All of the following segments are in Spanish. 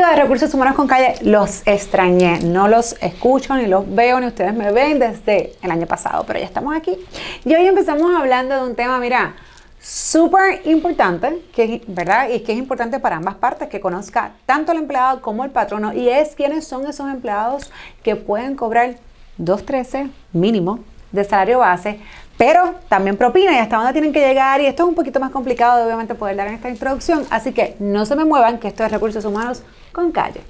Amigos de Recursos Humanos con Calle, los extrañé, no los escucho, ni los veo, ni ustedes me ven desde el año pasado, pero ya estamos aquí. Y hoy empezamos hablando de un tema, mira, súper importante, ¿verdad? Y que es importante para ambas partes, que conozca tanto el empleado como el patrono, y es quiénes son esos empleados que pueden cobrar $2.13 mínimo de salario base, pero también propina y hasta dónde tienen que llegar, y esto es un poquito más complicado de obviamente poder dar en esta introducción, así que no se me muevan, que esto es Recursos Humanos con Calle.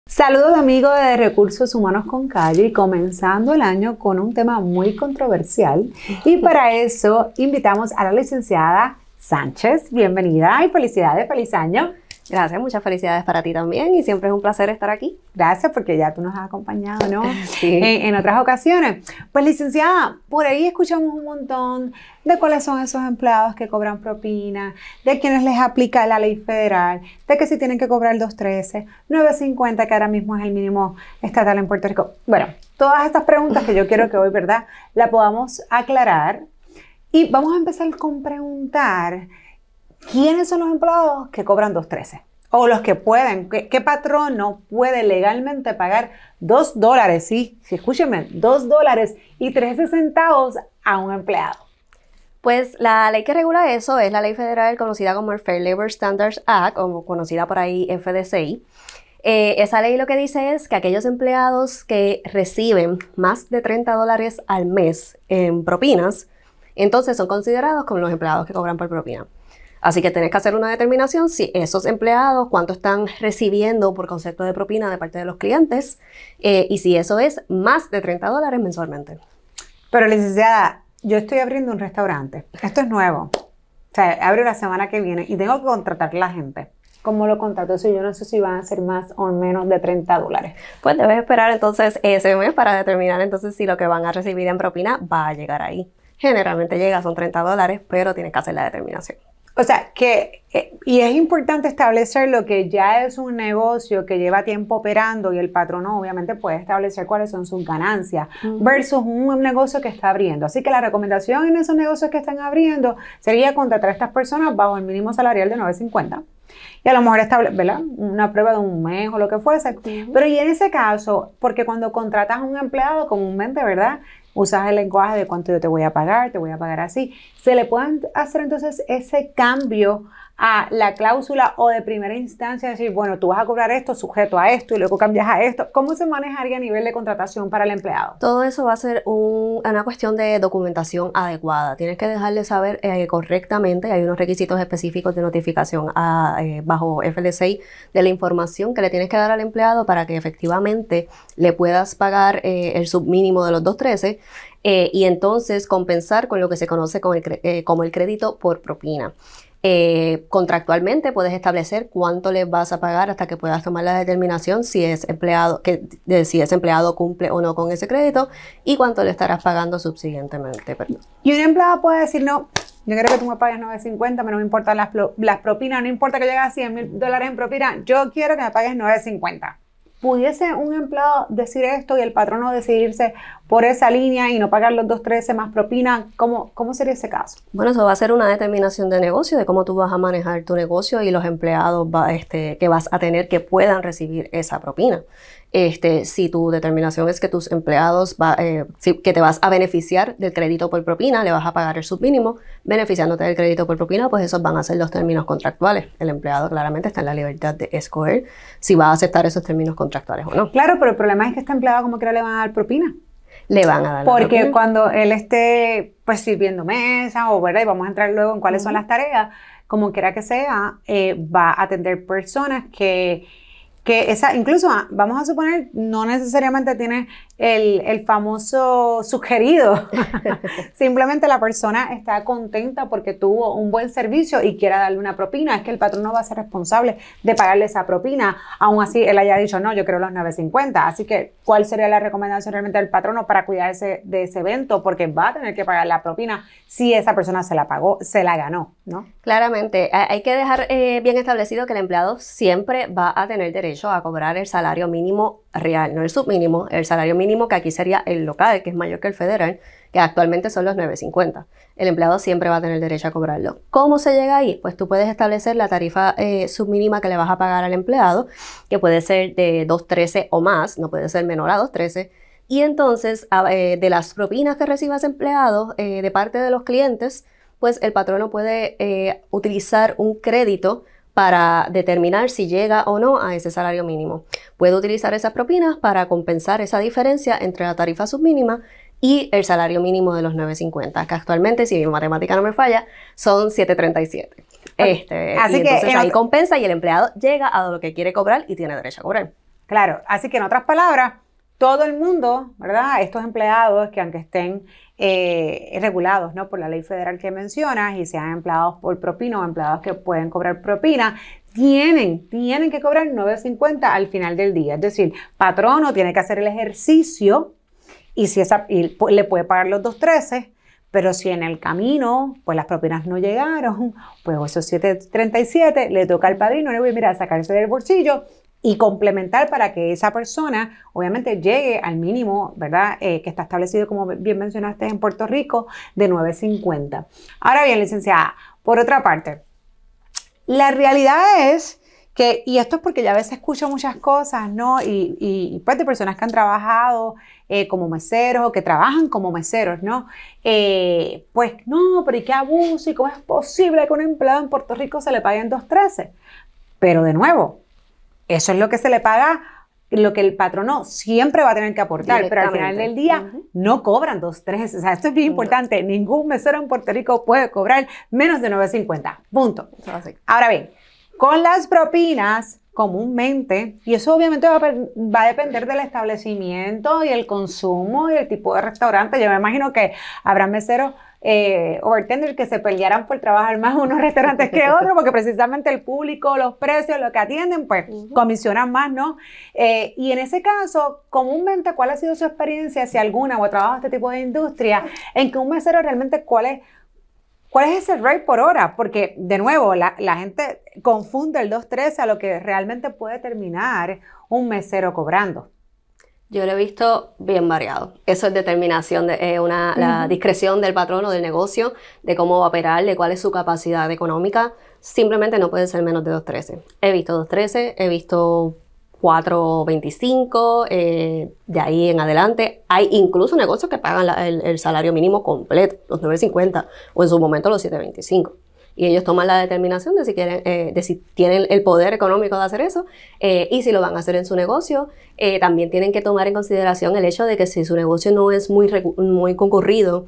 Saludos amigos de Recursos Humanos con Calle y comenzando el año con un tema muy controversial, y para eso invitamos a la licenciada Sánchez. Bienvenida y felicidades, feliz año. Gracias, muchas felicidades para ti también y siempre es un placer estar aquí. Gracias, porque ya tú nos has acompañado, ¿no? Sí. En otras ocasiones. Pues licenciada, por ahí escuchamos un montón de cuáles son esos empleados que cobran propina, de quienes les aplica la ley federal, de que si tienen que cobrar el 2.13, 9.50, que ahora mismo es el mínimo estatal en Puerto Rico. Bueno, todas estas preguntas que yo quiero que hoy, ¿verdad?, la podamos aclarar. Y vamos a empezar con preguntar, ¿quiénes son los empleados que cobran 2.13? O los que pueden, ¿qué patrono puede legalmente pagar $2? Sí, escúchenme, $2.13 a un empleado. Pues la ley que regula eso es la ley federal conocida como el Fair Labor Standards Act, o conocida por ahí FDCI. Esa ley lo que dice es que aquellos empleados que reciben más de $30 al mes en propinas, entonces son considerados como los empleados que cobran por propina. Así que tenés que hacer una determinación si esos empleados, cuánto están recibiendo por concepto de propina de parte de los clientes, y si eso es más de $30 mensualmente. Pero licenciada, yo estoy abriendo un restaurante. Esto es nuevo. O sea, abro la semana que viene y tengo que contratar a la gente. ¿Cómo lo contrato? Si yo no sé si van a ser más o menos de $30. Pues debes esperar entonces ese mes para determinar entonces si lo que van a recibir en propina va a llegar ahí. Generalmente llega, son $30, pero tienes que hacer la determinación. O sea, y es importante establecer lo que ya es un negocio que lleva tiempo operando y el patrono obviamente puede establecer cuáles son sus ganancias versus un negocio que está abriendo. Así que la recomendación en esos negocios que están abriendo sería contratar a estas personas bajo el mínimo salarial de $9.50. Y a lo mejor ¿verdad?, una prueba de un mes o lo que fuese. Pero y en ese caso, porque cuando contratas a un empleado comúnmente, ¿verdad?, usas el lenguaje de cuánto yo te voy a pagar así. ¿Se le pueden hacer entonces ese cambio a la cláusula o de primera instancia decir, bueno, tú vas a cobrar esto sujeto a esto y luego cambias a esto? ¿Cómo se manejaría a nivel de contratación para el empleado? Todo eso va a ser una cuestión de documentación adecuada. Tienes que dejarle saber correctamente, hay unos requisitos específicos de notificación bajo FLCI de la información que le tienes que dar al empleado para que efectivamente le puedas pagar el submínimo de los $2.13 y entonces compensar con lo que se conoce como el crédito por propina. Contractualmente puedes establecer cuánto le vas a pagar hasta que puedas tomar la determinación si ese empleado cumple o no con ese crédito y cuánto le estarás pagando subsiguientemente. Y un empleado puede decir, no, yo quiero que tú me pagues $9.50, no me importan las propinas, no importa que llegue a $100.000 en propina, yo quiero que me pagues $9.50. ¿Pudiese un empleado decir esto y el patrono decidirse por esa línea y no pagar los $2.13 más propina? ¿Cómo sería ese caso? Bueno, eso va a ser una determinación de negocio, de cómo tú vas a manejar tu negocio y los empleados que vas a tener que puedan recibir esa propina. Si tu determinación es que tus empleados que te vas a beneficiar del crédito por propina, le vas a pagar el submínimo, beneficiándote del crédito por propina, pues esos van a ser los términos contractuales. El empleado claramente está en la libertad de escoger si va a aceptar esos términos contractuales o no. Claro, pero el problema es que este empleado como quiera le van a dar propina. Le van a dar porque la propina. Cuando él esté pues sirviendo mesa o ¿verdad?, y vamos a entrar luego en cuáles son las tareas, como quiera que sea, va a atender personas que incluso vamos a suponer no necesariamente tiene el famoso sugerido. Simplemente la persona está contenta porque tuvo un buen servicio y quiera darle una propina. Es que el patrón no va a ser responsable de pagarle esa propina. Aún así, él haya dicho, no, yo quiero los $9.50. Así que, ¿cuál sería la recomendación realmente del patrono para cuidar de ese evento? Porque va a tener que pagar la propina si esa persona se la pagó, se la ganó, ¿no? Claramente, hay que dejar bien establecido que el empleado siempre va a tener derecho derecho a cobrar el salario mínimo real, no el submínimo, el salario mínimo que aquí sería el local, que es mayor que el federal, que actualmente son los 9.50. El empleado siempre va a tener derecho a cobrarlo. ¿Cómo se llega ahí? Pues tú puedes establecer la tarifa submínima que le vas a pagar al empleado, que puede ser de 2.13 o más, no puede ser menor a 2.13. Y entonces, de las propinas que reciba ese empleado de parte de los clientes, pues el patrono puede utilizar un crédito para determinar si llega o no a ese salario mínimo. Puede utilizar esas propinas para compensar esa diferencia entre la tarifa submínima y el salario mínimo de los 9.50, que actualmente, si mi matemática no me falla, son 7.37. Así que entonces ahí compensa y el empleado llega a lo que quiere cobrar y tiene derecho a cobrar. Claro, así que en otras palabras, todo el mundo, ¿verdad? Estos empleados que aunque estén regulados, ¿no?, por la ley federal que mencionas y sean empleados por propina o empleados que pueden cobrar propina, tienen que cobrar 9.50 al final del día. Es decir, patrono tiene que hacer el ejercicio y le puede pagar los 2.13, pero si en el camino pues las propinas no llegaron, pues esos 7.37 le toca al padrino, le voy a mirar, sacarse del bolsillo y complementar para que esa persona obviamente llegue al mínimo, ¿verdad?, que está establecido, como bien mencionaste, en Puerto Rico, de 9.50. Ahora bien, licenciada, por otra parte, la realidad es que, y esto es porque ya a veces escucho muchas cosas, ¿no? Y pues de personas que han trabajado como meseros o que trabajan como meseros, ¿no? Pues no, pero ¿y qué abuso? ¿Y cómo es posible que a un empleado en Puerto Rico se le paguen 2.13? Pero de nuevo, eso es lo que se le paga, lo que el patrono siempre va a tener que aportar, pero al final del día no cobran 2.13. O sea, esto es bien importante. Ningún mesero en Puerto Rico puede cobrar menos de 9.50. Punto. Ahora bien, con las propinas, comúnmente, y eso obviamente va a depender del establecimiento y el consumo y el tipo de restaurante. Yo me imagino que habrá meseros o bartenders que se pelearán por trabajar más en unos restaurantes que otros, porque precisamente el público, los precios, lo que atienden, pues comisionan más, ¿no? Y en ese caso, comúnmente, ¿cuál ha sido su experiencia, si alguna, o ha trabajado en este tipo de industria, en que un mesero realmente, ¿cuál es ese rate por hora? Porque, de nuevo, la gente confunde el 2.13 a lo que realmente puede terminar un mesero cobrando. Yo lo he visto bien variado. Eso es determinación, la discreción del patrono del negocio, de cómo va a operar, de cuál es su capacidad económica. Simplemente no puede ser menos de 2.13. He visto 2.13, he visto 4.25, de ahí en adelante. Hay incluso negocios que pagan el salario mínimo completo, los 9.50, o en su momento los 7.25. Y ellos toman la determinación de si quieren, de si tienen el poder económico de hacer eso, y si lo van a hacer en su negocio. También tienen que tomar en consideración el hecho de que si su negocio no es muy concurrido,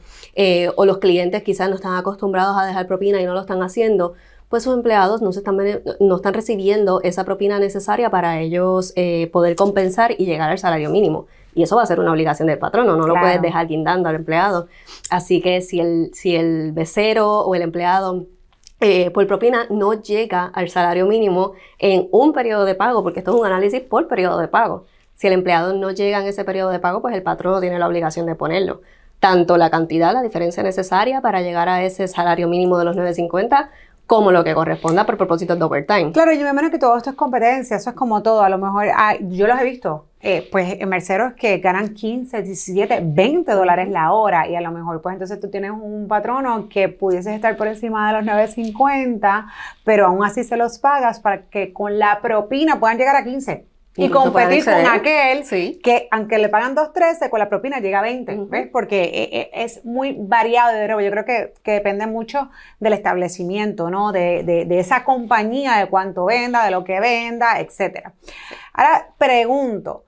o los clientes quizás no están acostumbrados a dejar propina y no lo están haciendo, pues sus empleados no están recibiendo esa propina necesaria para ellos poder compensar y llegar al salario mínimo. Y eso va a ser una obligación del patrono, no lo puedes dejar guindando al empleado. Así que si el mesero o el empleado por propina no llega al salario mínimo en un periodo de pago, porque esto es un análisis por periodo de pago. Si el empleado no llega en ese periodo de pago, pues el patrono tiene la obligación de ponerlo. Tanto la cantidad, la diferencia necesaria para llegar a ese salario mínimo de los 9.50, como lo que corresponda por propósitos de overtime. Claro, yo me imagino que todo esto es competencia, eso es como todo. A lo mejor, yo los he visto, pues meseros que ganan 15, 17, 20 dólares la hora, y a lo mejor pues entonces tú tienes un patrono que pudieses estar por encima de los 9.50, pero aún así se los pagas para que con la propina puedan llegar a 15. Y competir con aquel que, aunque le pagan 2.13, con la propina llega a 20, ¿ves? Porque es muy variado, de nuevo. Yo creo que depende mucho del establecimiento, ¿no? De esa compañía, de cuánto venda, de lo que venda, etcétera. Ahora, pregunto,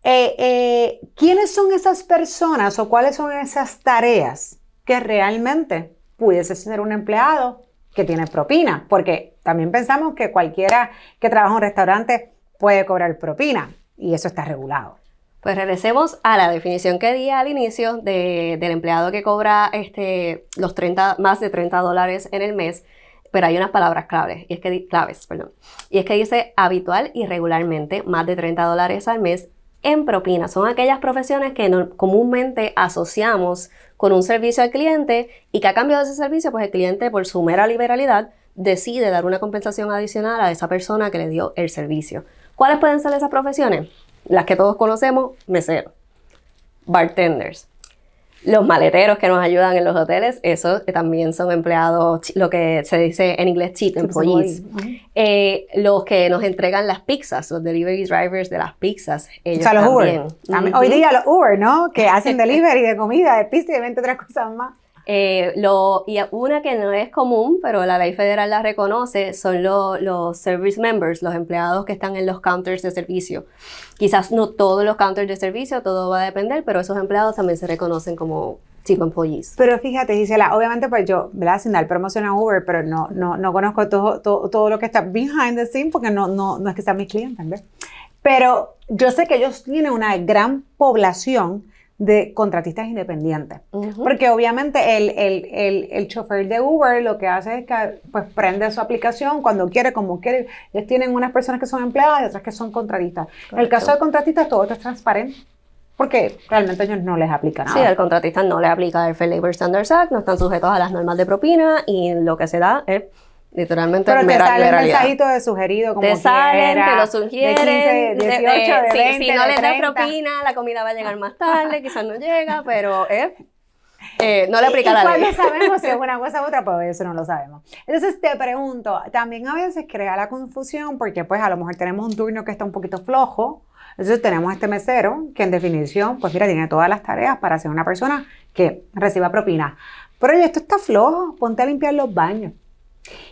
¿quiénes son esas personas o cuáles son esas tareas que realmente pudiese ser un empleado que tiene propina? Porque también pensamos que cualquiera que trabaja en un restaurante puede cobrar propina, y eso está regulado. Pues regresemos a la definición que di al inicio del empleado que cobra más de 30 dólares en el mes, pero hay unas palabras claves, y es que dice habitual y regularmente más de 30 dólares al mes en propina. Son aquellas profesiones que comúnmente asociamos con un servicio al cliente, y que a cambio de ese servicio, pues el cliente, por su mera liberalidad, decide dar una compensación adicional a esa persona que le dio el servicio. ¿Cuáles pueden ser esas profesiones? Las que todos conocemos, meseros, bartenders. Los maleteros que nos ayudan en los hoteles, esos también son empleados, lo que se dice en inglés cheap employees. Los que nos entregan las pizzas, los delivery drivers de las pizzas, ellos o sea, los también. Uber. Hoy día los Uber, ¿no? Que hacen delivery de comida, de pizza y de 20 otras cosas más. Y una que no es común, pero la ley federal la reconoce, son los service members, los empleados que están en los counters de servicio. Quizás no todos los counters de servicio, todo va a depender, pero esos empleados también se reconocen como cheap employees. Pero fíjate, Gisela, obviamente pues yo, ¿verdad? Sin dar promoción a Uber, pero no conozco todo lo que está behind the scene porque no es que sean mis clientes, ¿ves? Pero yo sé que ellos tienen una gran población de contratistas independientes. Porque obviamente el chofer de Uber lo que hace es que pues prende su aplicación cuando quiere, como quiere. Ellos tienen unas personas que son empleadas y otras que son contratistas. En el caso de contratistas todo esto es transparente. Porque realmente a ellos no les aplica nada. Sí, al contratista no le aplica el Fair Labor Standards Act, no están sujetos a las normas de propina y lo que se da es literalmente pero te sale un mensajito de sugerido como te salen, quiera, te lo sugieren, de 15, 18, de 20, si no de les das 30. propina, la comida va a llegar más tarde, quizás no llega, pero no le aplica la ley. ¿Cuándo sabemos si es una cosa u otra? Pues eso no lo sabemos. Entonces te pregunto, también a veces crea la confusión porque pues a lo mejor tenemos un turno que está un poquito flojo. Entonces tenemos este mesero que en definición, pues mira, tiene todas las tareas para ser una persona que reciba propina. Pero oye, esto está flojo, ponte a limpiar los baños.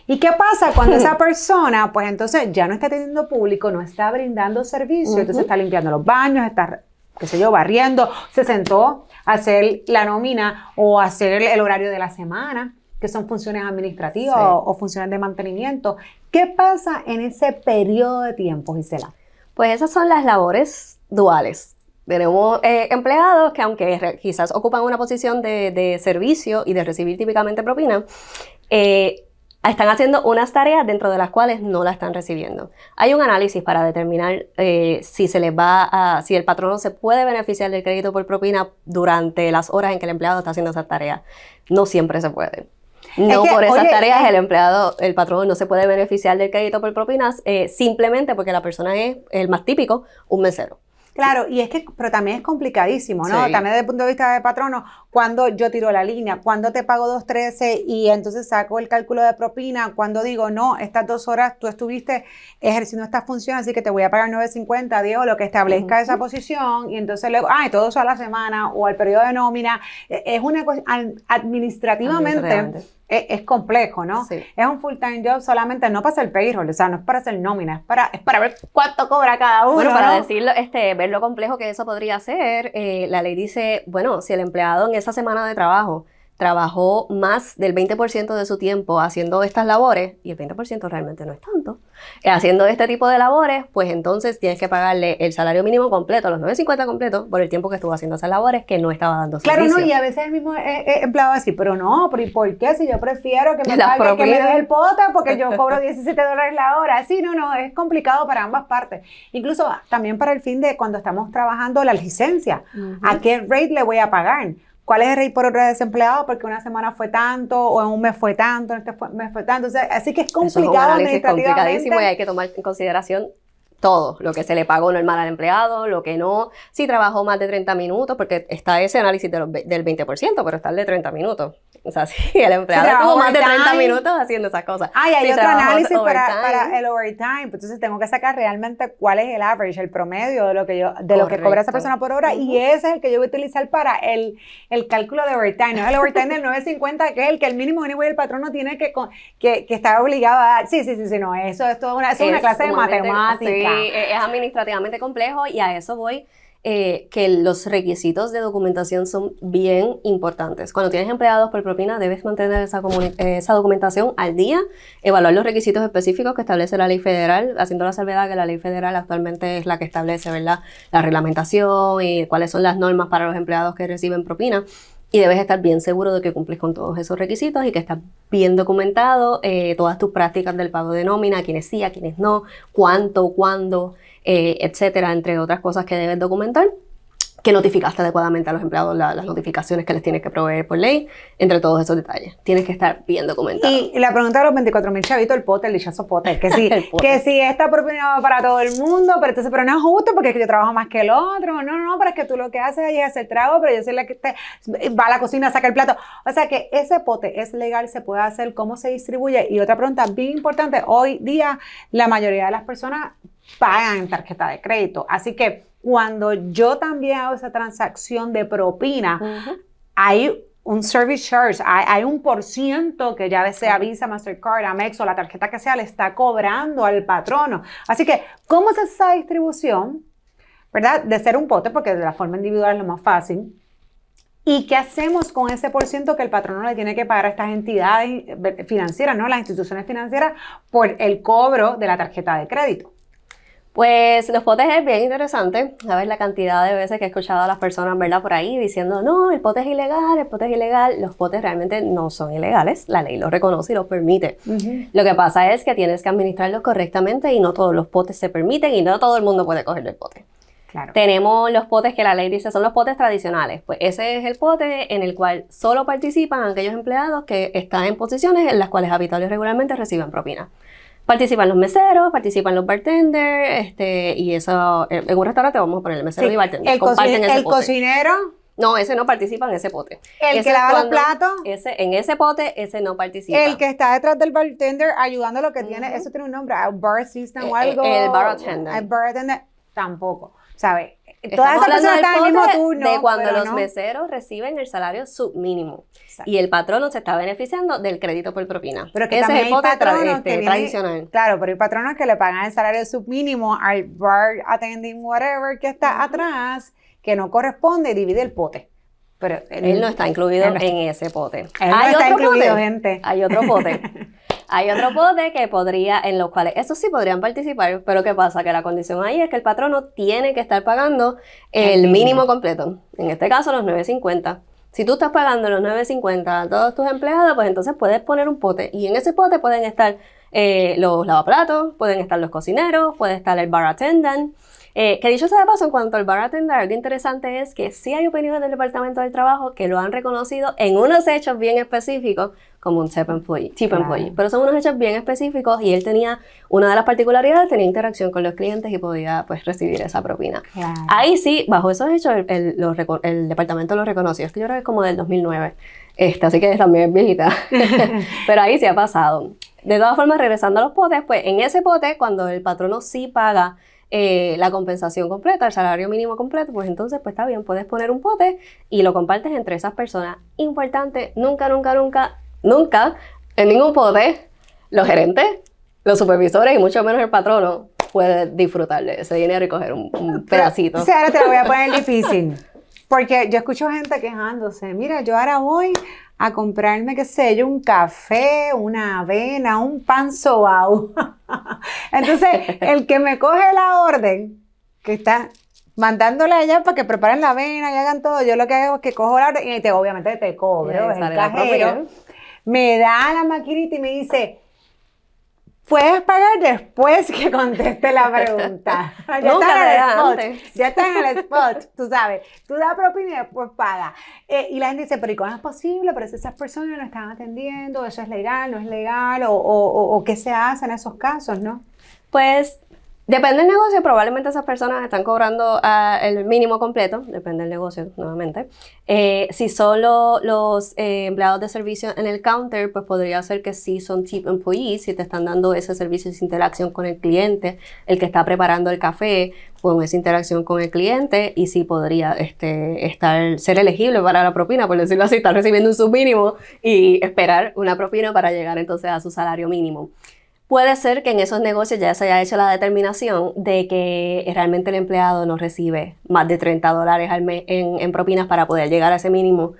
¿Y qué pasa cuando esa persona, pues entonces ya no está teniendo público, no está brindando servicio, entonces está limpiando los baños, está, qué sé yo, barriendo, se sentó a hacer la nómina o a hacer el horario de la semana, que son funciones administrativas o funciones de mantenimiento? ¿Qué pasa en ese periodo de tiempo, Gisela? Pues esas son las labores duales. Tenemos empleados que aunque quizás ocupan una posición de servicio y de recibir típicamente propina, están haciendo unas tareas dentro de las cuales no la están recibiendo. Hay un análisis para determinar si el patrono se puede beneficiar del crédito por propina durante las horas en que el empleado está haciendo esas tareas. No siempre se puede. No por esas tareas el patrón no se puede beneficiar del crédito por propinas simplemente porque la persona es, el más típico, un mesero. Claro, y es que, pero también es complicadísimo, ¿no? Sí. También desde el punto de vista de patrono, cuando yo tiro la línea, cuando te pago 2.13 y entonces saco el cálculo de propina, cuando digo, no, estas 2 horas tú estuviste ejerciendo esta función, así que te voy a pagar 9.50, Diego, lo que establezca esa posición, y entonces luego, todo eso a la semana o al periodo de nómina, es una cosa, administrativamente. Es complejo, ¿no? Sí. Es un full-time job solamente, no para hacer payroll, o sea, no es para hacer nómina, es para ver cuánto cobra cada uno. Bueno, para ¿no? decirlo, ver lo complejo que eso podría ser, la ley dice, bueno, si el empleado en esa semana de trabajo trabajó más del 20% de su tiempo haciendo estas labores, y el 20% realmente no es tanto, haciendo este tipo de labores, pues entonces tienes que pagarle el salario mínimo completo, los 9.50 completos, por el tiempo que estuvo haciendo esas labores que no estaba dando servicio. Claro, no, y a veces el mismo empleado así, pero no, ¿pero y por qué? Si yo prefiero que me pague, que me deje el pote, porque yo cobro $17 la hora. Sí, no, es complicado para ambas partes. Incluso también para el fin de cuando estamos trabajando la licencia, ¿a qué rate le voy a pagar? ¿Cuál es el rate por hora de desempleado? Porque una semana fue tanto, o en un mes fue tanto, en este mes fue tanto. O sea, así que es complicado. Eso es un análisis complicadísimo y hay que tomar en consideración todo, lo que se le pagó normal al empleado, lo que no, si trabajó más de 30 minutos, porque está ese análisis del 20%, pero está el de 30 minutos. O sea, si el empleado tuvo más de 30 minutos haciendo esas cosas. Y hay otro análisis para el overtime. Entonces tengo que sacar realmente cuál es el average, el promedio de lo que cobra esa persona por hora, y ese es el que yo voy a utilizar para el cálculo de overtime. No es el overtime del 9.50, que es el mínimo anyway el patrono tiene que estar obligado a dar. Sí, no, eso es toda una clase de matemática. Sí, es administrativamente complejo y a eso voy, que los requisitos de documentación son bien importantes. Cuando tienes empleados por propina, debes mantener esa documentación al día, evaluar los requisitos específicos que establece la ley federal, haciendo la salvedad que la ley federal actualmente es la que establece, ¿verdad?, la reglamentación y cuáles son las normas para los empleados que reciben propina. Y debes estar bien seguro de que cumples con todos esos requisitos y que estás bien documentado todas tus prácticas del pago de nómina, a quienes sí, a quienes no, cuánto, cuándo, etcétera, entre otras cosas que debes documentar. que notificaste adecuadamente a los empleados las notificaciones que les tienes que proveer por ley, entre todos esos detalles. Tienes que estar bien documentado. Y la pregunta de los 24,000 chavitos, el pote, el dichoso pote, que sí, que si esta propina va para todo el mundo, pero entonces, pero no es justo porque yo trabajo más que el otro, no, pero es que tú lo que haces ahí es hacer trago, pero yo soy la que va a la cocina a sacar el plato. O sea que ese pote es legal, se puede hacer, cómo se distribuye. Y otra pregunta bien importante, hoy día la mayoría de las personas pagan en tarjeta de crédito, así que cuando yo también hago esa transacción de propina, hay un service charge, hay un % que ya sea Visa, Mastercard, Amex o la tarjeta que sea, le está cobrando al patrono. Así que, ¿cómo es esa distribución? ¿Verdad? De ser un pote, porque de la forma individual es lo más fácil. ¿Y qué hacemos con ese % que el patrono le tiene que pagar a estas entidades financieras, ¿no? Las instituciones financieras, por el cobro de la tarjeta de crédito? Pues los potes es bien interesante, sabes la cantidad de veces que he escuchado a las personas, ¿verdad? Por ahí diciendo, no, el pote es ilegal, el pote es ilegal. Los potes realmente no son ilegales, la ley los reconoce y los permite. Lo que pasa es que tienes que administrarlos correctamente y no todos los potes se permiten y no todo el mundo puede coger el pote. Claro. Tenemos los potes que la ley dice son los potes tradicionales, pues ese es el pote en el cual solo participan aquellos empleados que están en posiciones en las cuales habitualmente y regularmente reciben propina. Participan los meseros, participan los bartenders, y eso, en un restaurante vamos a poner el mesero y bartender. El cocinero. No, ese no participa en ese pote. El que lava los platos. En ese pote, ese no participa. El que está detrás del bartender ayudando a lo que tiene, eso tiene un nombre, bar assistant o algo. El bar attendant. El bar attendant tampoco, ¿sabes? Todas esas personas están en el mismo turno. De cuando los no. meseros reciben el salario submínimo. Exacto. Y el patrono se está beneficiando del crédito por propina. Pero que ese es el pote tradicional. Claro, pero hay patronos que le pagan el salario submínimo al bar attending whatever que está atrás, que no corresponde y divide el pote. Pero él no está incluido en ese pote. Hay otro pote, gente. Hay otro pote. Hay otro pote que podría, en los cuales, esos sí podrían participar, pero ¿qué pasa? Que la condición ahí es que el patrono tiene que estar pagando el mínimo completo. En este caso, los $9.50. Si tú estás pagando los $9.50 a todos tus empleados, pues entonces puedes poner un pote. Y en ese pote pueden estar los lavaplatos, pueden estar los cocineros, puede estar el bar attendant. Que dicho sea de paso, en cuanto al bar attendant, algo interesante es que sí hay opiniones del Departamento del Trabajo que lo han reconocido en unos hechos bien específicos como un tip employee, pero son unos hechos bien específicos y él tenía, una de las particularidades, tenía interacción con los clientes y podía pues recibir esa propina. Claro. Ahí sí, bajo esos hechos, el departamento lo reconoció. Esto yo creo que es como del 2009, así que también es viejita, pero ahí sí ha pasado. De todas formas, regresando a los potes, pues en ese pote, cuando el patrono sí paga la compensación completa, el salario mínimo completo, pues entonces pues está bien, puedes poner un pote y lo compartes entre esas personas. Importante, nunca en ningún pote los gerentes, los supervisores y mucho menos el patrono puede disfrutar de ese dinero y coger un pedacito. O sea, ahora te lo voy a poner difícil, porque yo escucho gente quejándose, mira, yo ahora voy a comprarme, qué sé yo, un café, una avena, un pan sobao. Entonces, el que me coge la orden, que está mandándole allá para que preparen la avena y hagan todo, yo lo que hago es que cojo la orden y obviamente te cobro, es el cajero, me da la maquinita y me dice, puedes pagar después que conteste la pregunta. Ya está en el spot, tú sabes. Tú das propina y después paga. Y la gente dice, pero ¿y cómo es posible? Pero si esas personas no están atendiendo, ¿eso es legal, no es legal? ¿O qué se hace en esos casos, no? Pues depende del negocio, probablemente esas personas están cobrando el mínimo completo, depende del negocio, nuevamente. Si son los empleados de servicio en el counter, pues podría ser que sí son tip employees, si te están dando ese servicio, esa interacción con el cliente, el que está preparando el café, con esa interacción con el cliente, y sí podría ser elegible para la propina, por decirlo así, estar recibiendo un submínimo y esperar una propina para llegar entonces a su salario mínimo. Puede ser que en esos negocios ya se haya hecho la determinación de que realmente el empleado no recibe más de $30 al mes en propinas para poder llegar a ese mínimo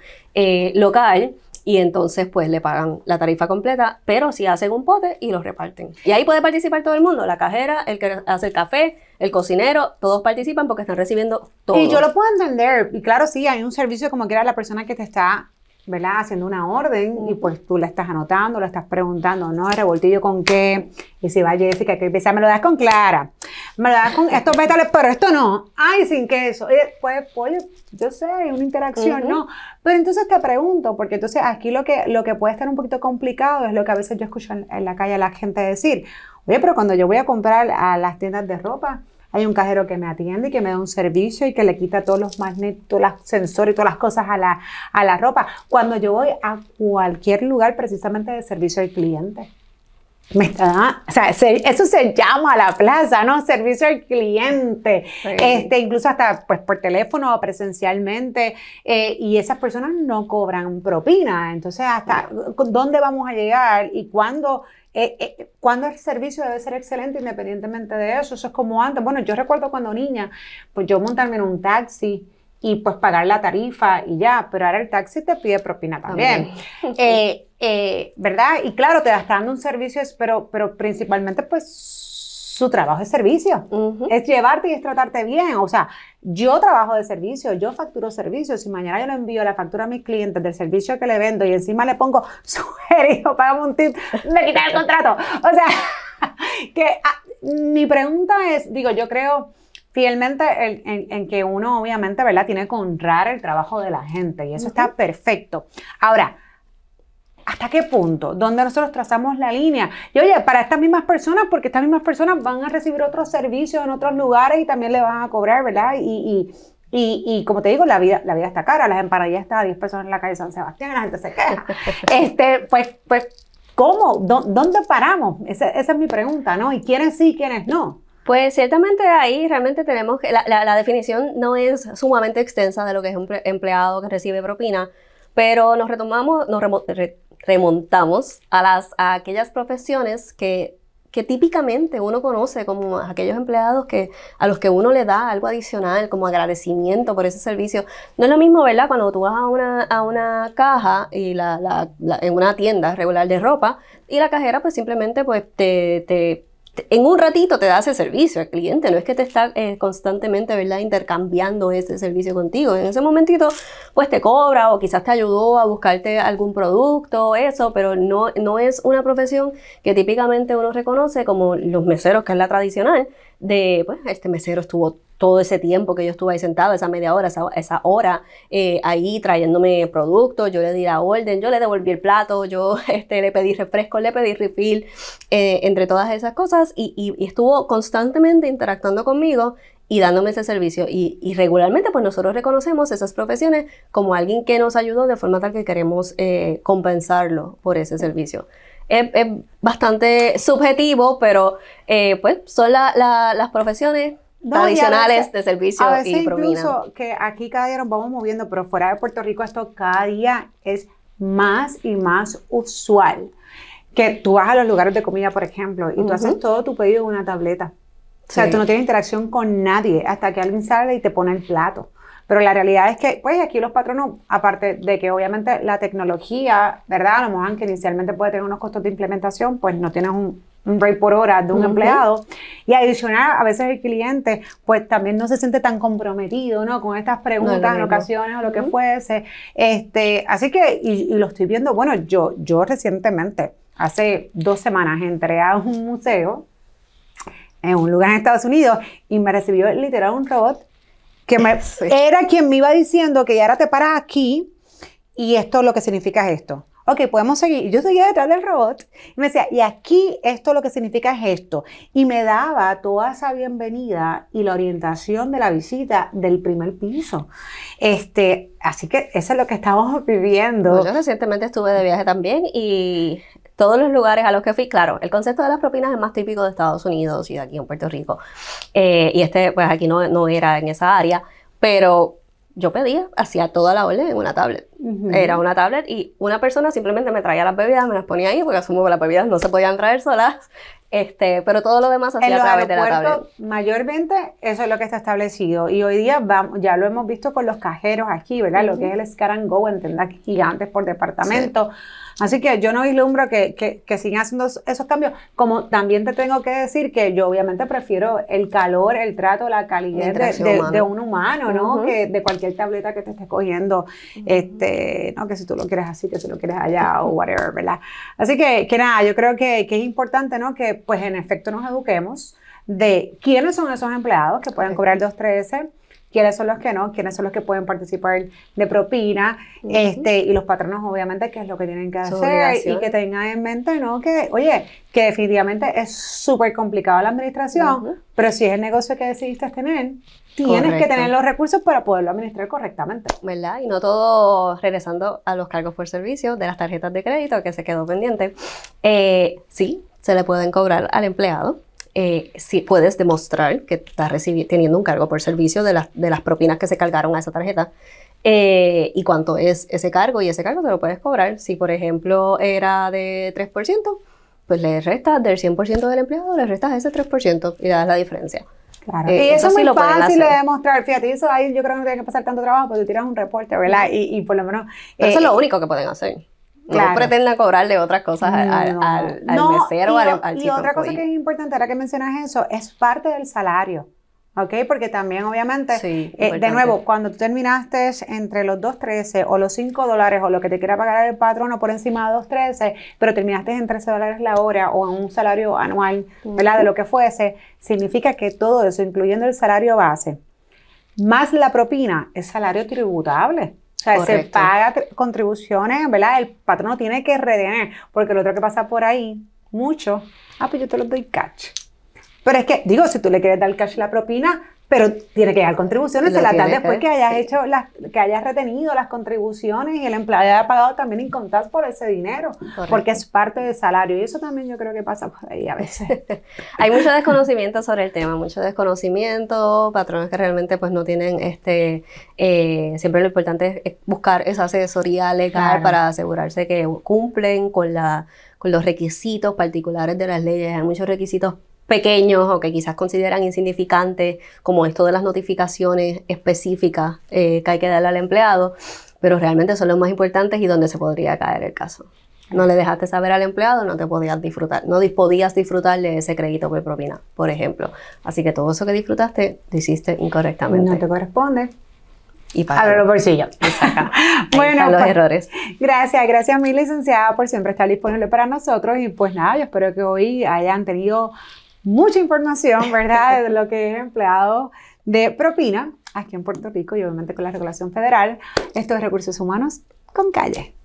local, y entonces pues le pagan la tarifa completa, pero sí hacen un pote y los reparten. Y ahí puede participar todo el mundo, la cajera, el que hace el café, el cocinero, todos participan porque están recibiendo todo. Y yo lo puedo entender, y claro, sí, hay un servicio como que era la persona que te está ¿verdad? Haciendo una orden y pues tú la estás anotando, la estás preguntando, ¿no? ¿El revoltillo con qué? Y si va Jessica, que empieza, me lo das con Clara, me lo das con estos vegetales, pero esto no. Ay, sin queso. Pues, oye, yo sé, hay una interacción, ¿no? Pero entonces te pregunto, porque entonces aquí lo que puede estar un poquito complicado es lo que a veces yo escucho en la calle a la gente decir, oye, pero cuando yo voy a comprar a las tiendas de ropa, hay un cajero que me atiende y que me da un servicio y que le quita todos los magnetos, todos los sensores y todas las cosas a la ropa. Cuando yo voy a cualquier lugar precisamente de servicio al cliente. O sea, eso se llama a la plaza, ¿no? Servicio al cliente. Sí. Incluso hasta pues por teléfono o presencialmente. Y esas personas no cobran propina. Entonces, ¿hasta dónde vamos a llegar? Y cuándo el servicio debe ser excelente independientemente de eso. Eso es como antes. Bueno, yo recuerdo cuando niña, pues yo montarme en un taxi y pues pagar la tarifa y ya, pero ahora el taxi te pide propina también. ¿Verdad? Y claro, te está dando un servicio, pero principalmente pues su trabajo es servicio. Es llevarte y es tratarte bien. O sea, yo trabajo de servicio, yo facturo servicios. Si mañana yo le envío la factura a mis clientes del servicio que le vendo y encima le pongo sugerido, págame un tip, me quitan el contrato. O sea, mi pregunta es, digo, yo creo fielmente en que uno obviamente, ¿verdad? Tiene que honrar el trabajo de la gente y eso está perfecto. Ahora, ¿hasta qué punto? ¿Dónde nosotros trazamos la línea? Y oye, para estas mismas personas, porque estas mismas personas van a recibir otros servicios en otros lugares y también le van a cobrar, ¿verdad? Y como te digo, la vida está cara, las empanadillas están a 10 pesos en la calle San Sebastián, la gente se queja. Pues, ¿cómo? ¿Dónde paramos? Esa es mi pregunta, ¿no? ¿Y quiénes sí, quiénes no? Pues ciertamente ahí realmente tenemos que, la definición no es sumamente extensa de lo que es un empleado que recibe propina, pero nos remontamos a aquellas profesiones que típicamente uno conoce como aquellos empleados a los que uno le da algo adicional como agradecimiento por ese servicio. No es lo mismo, ¿verdad? Cuando tú vas a una caja y en una tienda regular de ropa y la cajera pues simplemente pues en un ratito te da ese servicio al cliente, no es que te está constantemente, ¿verdad?, intercambiando ese servicio contigo. En ese momentito, pues te cobra o quizás te ayudó a buscarte algún producto, eso, pero no es una profesión que típicamente uno reconoce como los meseros, que es la tradicional, pues este mesero estuvo todo ese tiempo que yo estuve ahí sentado, esa media hora, esa hora, ahí trayéndome productos, yo le di la orden, yo le devolví el plato, yo le pedí refresco, le pedí refill, entre todas esas cosas, y estuvo constantemente interactuando conmigo y dándome ese servicio. Y regularmente, pues nosotros reconocemos esas profesiones como alguien que nos ayudó de forma tal que queremos compensarlo por ese servicio. Es bastante subjetivo, pero pues son las profesiones tradicionales de servicio y propina. Incluso que aquí cada día nos vamos moviendo, pero fuera de Puerto Rico esto cada día es más y más usual. Que tú vas a los lugares de comida, por ejemplo, y tú haces todo tu pedido en una tableta. O sea, tú no tienes interacción con nadie hasta que alguien sale y te pone el plato. Pero la realidad es que, pues, aquí los patronos, aparte de que obviamente la tecnología, ¿verdad? A lo mejor que inicialmente puede tener unos costos de implementación, pues no tienes un rate por hora de un empleado. Y adicional, a veces el cliente, pues también no se siente tan comprometido, ¿no? Con estas preguntas en ocasiones o lo que fuese. Así que, y lo estoy viendo, bueno, yo recientemente, hace 2 semanas, entré a un museo en un lugar en Estados Unidos y me recibió literal un robot que era quien me iba diciendo que ya ahora te paras aquí y esto lo que significa es esto. Ok, podemos seguir. Y yo seguía detrás del robot y me decía, y aquí esto lo que significa es esto. Y me daba toda esa bienvenida y la orientación de la visita del primer piso. Así que eso es lo que estamos viviendo. Pues yo recientemente estuve de viaje también y todos los lugares a los que fui, claro, el concepto de las propinas es más típico de Estados Unidos y de aquí en Puerto Rico. Y pues aquí no era en esa área, pero yo pedía, hacía toda la orden en una tablet. Era una tablet y una persona simplemente me traía las bebidas, me las ponía ahí, porque asumo que las bebidas no se podían traer solas, pero todo lo demás hacía a través de la tablet. Mayormente eso es lo que está establecido y hoy día ya lo hemos visto con los cajeros aquí, ¿verdad? Lo que es el Scan and Go en tiendas gigantes por departamento. Sí. Así que yo no vislumbro que sigan haciendo esos cambios, como también te tengo que decir que yo obviamente prefiero el calor, el trato, la calidez de un humano, ¿no? Que de cualquier tableta que te estés cogiendo, no, que si tú lo quieres así, que si lo quieres allá o whatever, ¿verdad? Así que nada, yo creo que es importante, ¿no? Que pues en efecto nos eduquemos de quiénes son esos empleados que pueden cobrar 213, quiénes son los que no, quiénes son los que pueden participar de propina, y los patronos obviamente qué es lo que tienen que hacer y que tengan en mente, ¿no? Que, oye, que definitivamente es súper complicado la administración, pero si es el negocio que decidiste tener, tienes que tener los recursos para poderlo administrar correctamente. ¿Verdad? Y no todo, regresando a los cargos por servicio de las tarjetas de crédito que se quedó pendiente, sí, se le pueden cobrar al empleado. Si puedes demostrar que estás teniendo un cargo por servicio de las propinas que se cargaron a esa tarjeta, y cuánto es ese cargo, y ese cargo te lo puedes cobrar. Si por ejemplo era de 3%, pues le restas del 100% del empleado, le restas ese 3% y le das la diferencia. Claro. Y eso es muy fácil de demostrar. Fíjate, eso ahí yo creo que no tiene que pasar tanto trabajo, porque tú tiras un reporte, ¿verdad? Y por lo menos... eso es lo único que pueden hacer. No pretendan cobrarle otras cosas al mesero o al chico. Y otra cosa que es importante, ahora que mencionas eso, es parte del salario, ¿ok? Porque también, obviamente, de nuevo, cuando tú terminaste entre los 2.13 o los $5 o lo que te quiera pagar el patrono por encima de 2.13, pero terminaste en $13 la hora o en un salario anual, ¿verdad? De lo que fuese, significa que todo eso, incluyendo el salario base, más la propina, es salario tributable. O sea, se paga contribuciones, ¿verdad? El patrono tiene que retener, porque lo otro que pasa por ahí, mucho, pues yo te lo doy cash. Pero es que, digo, si tú le quieres dar cash la propina, pero tiene que dar contribuciones, se las das después que hayas hecho, que hayas retenido las contribuciones y el empleado haya pagado también incontadas por ese dinero, porque es parte del salario. Y eso también yo creo que pasa por ahí a veces. Hay mucho desconocimiento sobre el tema, mucho desconocimiento, patrones que realmente pues no tienen siempre lo importante es buscar esa asesoría legal para asegurarse que cumplen con los requisitos particulares de las leyes. Hay muchos requisitos pequeños o que quizás consideran insignificantes, como esto de las notificaciones específicas que hay que darle al empleado, pero realmente son los más importantes y donde se podría caer el caso. No le dejaste saber al empleado, no podías disfrutar de ese crédito por propina, por ejemplo. Así que todo eso que disfrutaste, lo hiciste incorrectamente. No te corresponde. Y para los bolsillos. Exacto. Bueno, los errores. Gracias mi licenciada por siempre estar disponible para nosotros, y pues nada, yo espero que hoy hayan tenido mucha información, ¿verdad?, de lo que es empleado de propina aquí en Puerto Rico y obviamente con la regulación federal. Esto es Recursos Humanos con Calle.